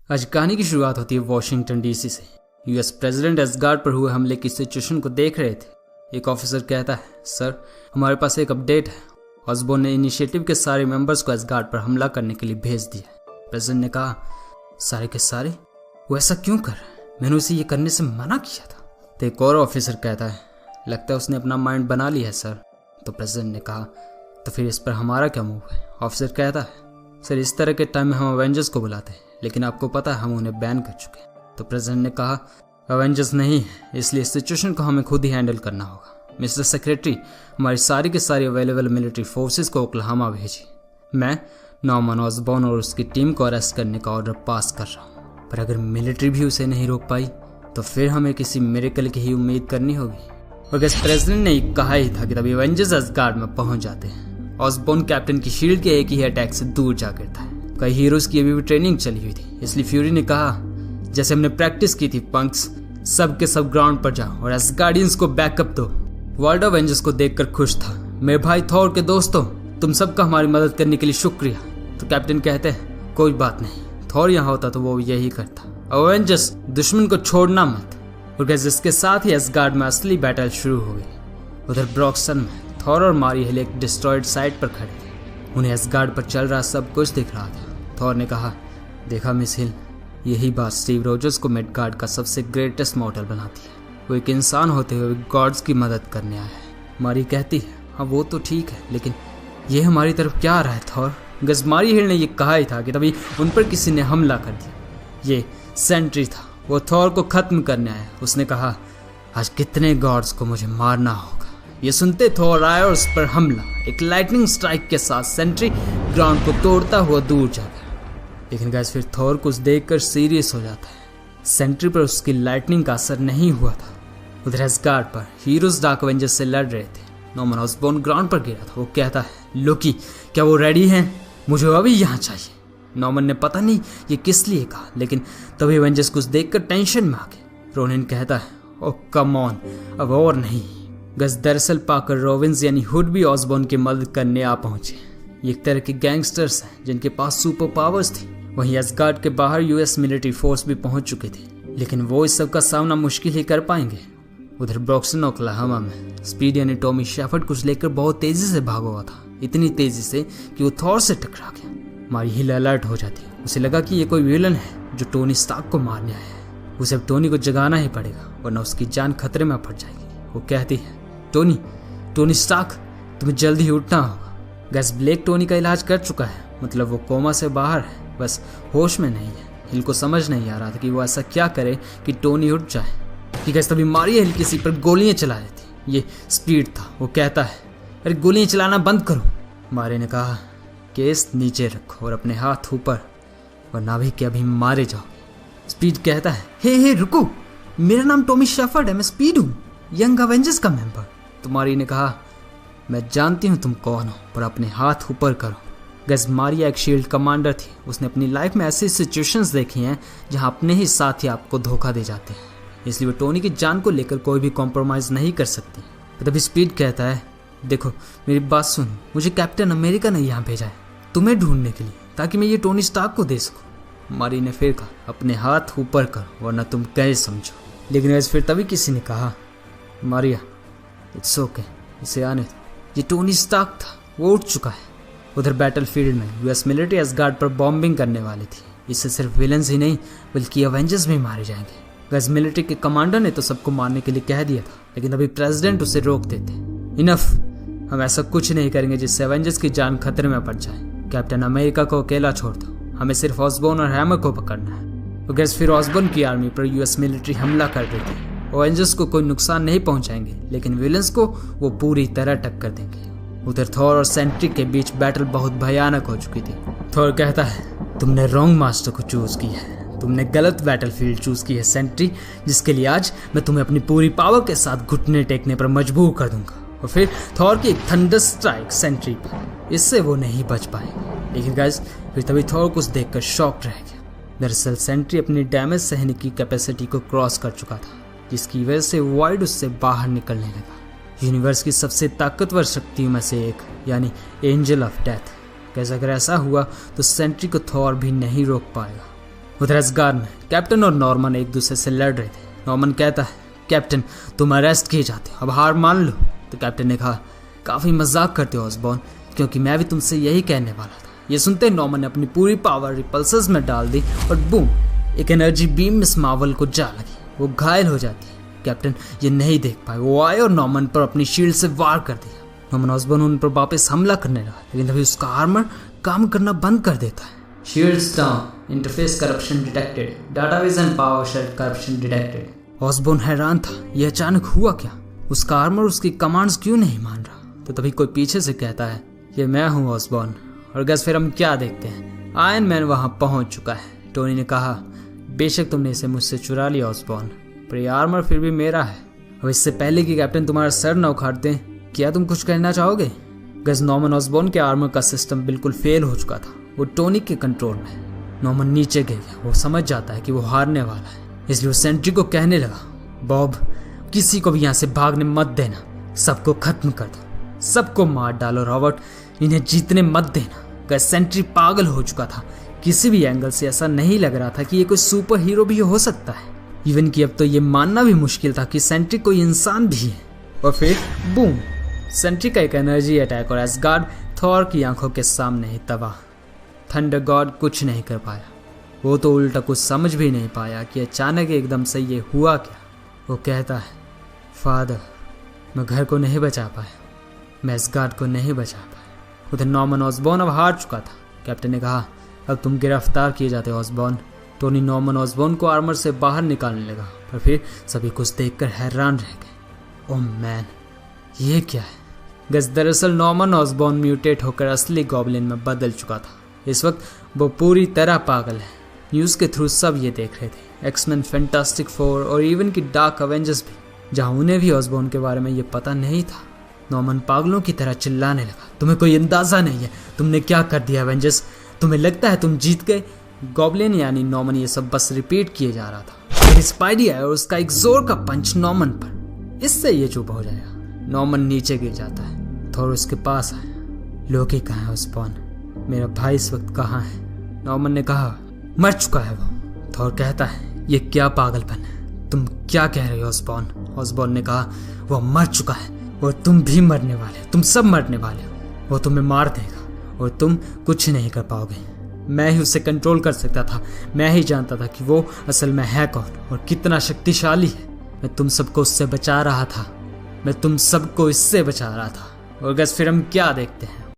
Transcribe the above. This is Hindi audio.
आज कहानी की शुरुआत होती है वॉशिंगटन डीसी से। यूएस प्रेसिडेंट एसगार्ड पर हुए हमले की सिचुएशन को देख रहे थे। एक ऑफिसर कहता है, सर हमारे पास एक अपडेट है। ऑसबोर्न ने इनिशिएटिव के सारे मेंबर्स को एसगार्ड पर हमला करने के लिए भेज दिया। प्रेसिडेंट ने कहा, सारे के सारे? वो ऐसा क्यों कर रहे हैं? मैंने उसे ये करने से मना किया था। तो एक और ऑफिसर कहता है, लगता है उसने अपना माइंड बना लिया है सर। तो प्रेसिडेंट ने कहा, तो फिर इस पर हमारा क्या मूव है? ऑफिसर कहता है, सर इस तरह के टाइम में हम अवेंजर्स को बुलाते हैं, लेकिन आपको पता है हम उन्हें बैन कर चुके हैं। तो प्रेसिडेंट ने कहा, अवेंजर्स नहीं है, इसलिए इस सिचुएशन को हमें खुद ही हैंडल करना होगा। मिस्टर सेक्रेटरी, हमारी सारी की सारी अवेलेबल मिलिट्री फोर्सेस को ओक्लाहोमा भेजी। मैं नॉर्मन ऑसबॉर्न और उसकी टीम को अरेस्ट करने का ऑर्डर पास कर रहा हूँ, पर अगर मिलिट्री भी उसे नहीं रोक पाई तो फिर हमें किसी मिरेकल की ही उम्मीद करनी होगी। और गैस प्रेसिडेंट ने कहा ही था कि तभी एवेंजर्स एसगार्ड में पहुंच जाते हैं। ऑसबॉर्न कैप्टन की शील्ड के एक ही अटैक से दूर जा गिरता है। कई हीरोज की अभी भी ट्रेनिंग चली हुई थी, इसलिए फ्यूरी ने कहा, जैसे हमने प्रैक्टिस की थी पंक्स, सब के सब ग्राउंड पर जाओ और एसगार्डियंस को बैकअप दो। वर्ल्ड एवेंजर्स को देखकर खुश था। मेरे भाई थॉर के दोस्तों, तुम सबका हमारी मदद करने के लिए शुक्रिया। तो कैप्टन कहते हैं, कोई बात नहीं, थॉर यहाँ होता तो वो यही करता। एवेंजर्स, दुश्मन को छोड़ना मत। और गैस इसके साथ ही एसगार्ड में असली बैटल शुरू हो गई। उधर ब्रॉक्सन में थॉर और मारी हिल एक डिस्ट्रॉयड साइट पर खड़े थे। उन्हें एसगार्ड पर चल रहा सब कुछ दिख रहा था। थॉर ने कहा, देखा मिस हिल, यही बात स्टीव रोजर्स को मिडगार्ड का सबसे ग्रेटेस्ट मॉडल बनाती है। वो एक इंसान होते हुए गॉड्स की मदद करने आया है। मारी कहती है, हाँ वो तो ठीक है, लेकिन ये हमारी तरफ क्या आ रहा है थॉर? गज मारी हिल ने ये कहा ही था कि तभी उन पर किसी ने हमला कर दिया। ये सेंट्री था, वो थॉर को खत्म करने आया। उसने कहा, आज कितने गॉड्स को मुझे मारना होगा। ये सुनते थॉर आया और उस पर हमला। एक लाइटनिंग स्ट्राइक के साथ सेंट्री ग्राउंड को तोड़ता हुआ दूर जा गया। लेकिन गाइस फिर थॉर कुछ देखकर सीरियस हो जाता है। सेंट्री पर उसकी लाइटनिंग का असर नहीं हुआ था। उधर एसगार्ड पर हीरोज डार्क एवेंजर्स से लड़ रहे थे। नॉर्मन ऑसबॉर्न ग्राउंड पर गिरा था। वो कहता है, लोकी क्या वो रेडी हैं? मुझे अभी यहाँ चाहिए। नॉर्मन ने पता नहीं ये किस लिए कहा, लेकिन तभी एवेंजर्स कुछ देखकर टेंशन में आ गए। रोनिन कहता है, ओ कम ऑन, अब और नहीं। गज दरअसल पाकर रोविन्स यानी हुड भी ऑसबॉर्न की मदद करने आ पहुंचे। ये एक तरह के गैंगस्टर्स हैं जिनके पास सुपर पावर्स थी। वहीं एसगार्ड के बाहर यूएस मिलिट्री फोर्स भी पहुंच चुके थे, लेकिन वो इस सब का सामना मुश्किल ही कर पाएंगे। उधर ब्रॉक्सन ओक्लाहोमा में स्पीड यानी टॉमी शेफर्ड कुछ लेकर बहुत तेजी से भागा हुआ था, इतनी तेजी से कि वो थॉर से टकरा गया। मारी हिल अलर्ट हो जाती है। उसे लगा कि ये कोई विलन है जो टोनी स्टार्क को मारने आया है। उसे अब टोनी को जगाना ही पड़ेगा, वरना उसकी जान खतरे में पड़ जाएगी। वो कहती है, टोनी स्टार्क, तुम्हें जल्दी ही उठना होगा। गैस ब्लेक टोनी का इलाज कर चुका है, मतलब वो कोमा से बाहर है, बस होश में नहीं है। हिल को समझ नहीं आ रहा था कि वो ऐसा क्या करे कि टोनी उठ जाए। कि गैस तभी मारी हिल किसी पर गोलियां चला रही थी। ये स्पीड था। वो कहता है, अरे गोलियां चलाना बंद करो। मारे ने कहा, केस नीचे रखो और अपने हाथ ऊपर, वरना भी कि अभी मारे जाओगे। स्पीड कहता है, हे रुको, मेरा नाम टॉमी शेफर्ड है, मैं स्पीड हूँ, यंग एवेंजर्स का मेंबर। तो मारी ने कहा, मैं जानती हूँ तुम कौन हो, पर अपने हाथ ऊपर करो। गैस मारिया एक शील्ड कमांडर थी। उसने अपनी लाइफ में ऐसी सिचुएशंस देखी हैं जहाँ अपने ही साथी आपको धोखा दे जाते हैं, इसलिए वो टोनी की जान को लेकर कोई भी कॉम्प्रोमाइज़ नहीं कर सकती। तभी स्पीड कहता है, देखो मेरी बात सुन, मुझे कैप्टन अमेरिका ने यहाँ भेजा है तुम्हें ढूंढने के लिए, ताकि मैं ये टोनी स्टार्क को दे सकूँ। मारी ने फिर कहा, अपने हाथ ऊपर कर, वरना तुम कहे समझो। लेकिन गैस फिर तभी किसी ने कहा, मारिया इट्स ओके, इसे आने दो, ये टोनी स्टार्क था, वो उठ चुका है। उधर बैटलफील्ड में यूएस मिलिट्री एसगार्ड पर बॉम्बिंग करने वाली थी। इससे सिर्फ विलन्स ही नहीं बल्कि एवेंजर्स भी मारे जाएंगे। गैस मिलिट्री के कमांडर ने तो सबको मारने के लिए कह दिया था, लेकिन अभी प्रेसिडेंट उसे रोक देते। इनफ, हम ऐसा कुछ नहीं करेंगे जिससे एवेंजर्स की जान खतरे में पड़ जाए। कैप्टन अमेरिका को अकेला छोड़ दो, हमें सिर्फ ऑसबॉर्न और हैमर को पकड़ना है। तो गैस फिर ऑसबॉर्न की आर्मी पर यूएस मिलिट्री हमला कर देती। एवेंजर्स को कोई नुकसान नहीं पहुंचाएंगे, लेकिन विलन्स को वो पूरी तरह टक्कर देंगे। उधर थॉर और सेंट्री के बीच बैटल बहुत भयानक हो चुकी थी। थॉर कहता है, तुमने रॉन्ग मास्टर को चूज किया है, तुमने गलत बैटलफील्ड चूज की है सेंट्री, जिसके लिए आज मैं तुम्हें अपनी पूरी पावर के साथ घुटने टेकने पर मजबूर कर दूंगा। और फिर थॉर की एक थंडर स्ट्राइक सेंट्री पर, इससे वो नहीं बच पाए। लेकिन गाइस फिर तभी थॉर कुछ देखकर शॉक्ड रह गया। दरअसल सेंट्री अपनी डैमेज सहने की कैपेसिटी को क्रॉस कर चुका था, जिसकी वजह से वाइड उससे बाहर निकलने लगा। यूनिवर्स की सबसे ताकतवर शक्तियों में से एक, यानी एंजल ऑफ डेथ। कैसे अगर ऐसा हुआ तो सेंट्री को थॉर भी नहीं रोक पाएगा। उधर असगार्ड में कैप्टन और नॉर्मन एक दूसरे से लड़ रहे थे। नॉर्मन कहता है, कैप्टन तुम अरेस्ट किए जाते हो, अब हार मान लो। तो कैप्टन ने कहा, काफ़ी मजाक करते हो ऑसबॉर्न, क्योंकि मैं भी तुमसे यही कहने वाला था। ये सुनते नॉर्मन ने अपनी पूरी पावर रिपल्सर्स में डाल दी और बूम, एक एनर्जी बीम मिस मार्वल को जा लगी। वो घायल हो जाती है। कैप्टन ये नहीं देख पाए, वो आए और नॉर्मन पर अपनी शील्ड से वार कर दिया। नॉर्मन ऑसबॉर्न उन पर वापस हमला करने लगा, लेकिन तभी उसका आर्मर काम करना बंद कर देता है। Shields down, interface corruption detected, database and power shell corruption detected. Osborne हैरान था, ये अचानक हुआ क्या? उसका आर्मर उसकी कमांड्स क्यों नहीं मान रहा? तो तभी कोई पीछे से कहता है, ये मैं हूँ ऑसबॉर्न। और गैस फिर हम क्या देखते हैं, आयरन मैन वहां पहुंच चुका है। टोनी ने कहा, बेशक तुमने इसे मुझसे चुरा लिया ऑसबॉर्न, पर यह आर्मर फिर भी मेरा है। और इससे पहले कि कैप्टन तुम्हारा सर न उखाड़ दें, क्या तुम कुछ कहना चाहोगे? गैस नॉर्मन ऑसबॉर्न के आर्मर का सिस्टम बिल्कुल फेल हो चुका था, वो टोनी के कंट्रोल में। नॉर्मन नीचे गिर गया। वो समझ जाता है कि वो हारने वाला है, इसलिए वो सेंट्री को कहने लगा, बॉब किसी को भी यहाँ से भागने मत देना, सबको खत्म कर दो, सबको मार डालो रॉबर्ट, इन्हें जीतने मत देना। गैस सेंट्री पागल हो चुका था। किसी भी एंगल से ऐसा नहीं लग रहा था कि ये कोई सुपर हीरो भी हो सकता है। इवन कि अब तो ये मानना भी मुश्किल था कि सेंट्री कोई इंसान भी है। और फिर बूम, सेंट्री का एक एनर्जी अटैक और एसगार्ड थॉर की आंखों के सामने ही तबाह। थंडर गॉड कुछ नहीं कर पाया। वो तो उल्टा कुछ समझ भी नहीं पाया कि अचानक एकदम से ये हुआ क्या। वो कहता है, फादर मैं घर को नहीं बचा पाया, मैं एसगार्ड को नहीं बचा पाया। उधर नॉर्मन ऑसबॉर्न अब हार चुका था। कैप्टन ने कहा, अब तुम गिरफ्तार किए जाते हो ऑसबॉर्न। टोनी नॉर्मन ऑसबॉर्न को आर्मर से बाहर निकालने लगा, पर फिर सभी कुछ देखकर हैरान रह गए। ओह मैन, ये क्या है? गैस दरअसल नॉर्मन ऑसबॉर्न म्यूटेट होकर असली गॉब्लिन में बदल चुका था। इस वक्त वो पूरी तरह पागल है। न्यूज़ के थ्रू सब ये देख रहे थे, एक्समैन, फैंटास्टिक फोर और इवन की डार्क एवेंजर्स भी, जहाँ उन्हें भी ऑसबॉर्न के बारे में ये पता नहीं था। नॉर्मन पागलों की तरह चिल्लाने लगा, तुम्हें कोई अंदाजा नहीं है तुमने क्या कर दिया एवेंजर्स, तुम्हें लगता है तुम जीत गए? गॉब्लिन यानी नॉर्मन ये सब बस रिपीट किए जा रहा था। फिर स्पाइडी आया और उसका एक जोर का पंच नॉर्मन पर, इससे ये चुप हो जाएगा। नॉर्मन नीचे गिर जाता है। थॉर उसके पास आया, लोकी कहाँ है ऑसबॉर्न, मेरा भाई इस वक्त कहाँ है? नॉर्मन ने कहा, मर चुका है वो। थॉर कहता है, ये क्या पागलपन है, तुम क्या कह रहे हो ऑसबॉर्न? ऑसबॉर्न ने कहा, वो मर चुका है और तुम भी मरने वाले हो, तुम सब मरने वाले हो। वो तुम्हें मार देगा और तुम कुछ नहीं कर पाओगे। मैं ही उसे कंट्रोल कर सकता था, मैं ही जानता था कि वो असल में है कौन और कितना शक्तिशाली है। मैं तुम सबको उससे बचा रहा था, मैं तुम सबको इससे बचा रहा था। और गैस फिर हम क्या देखते हैं,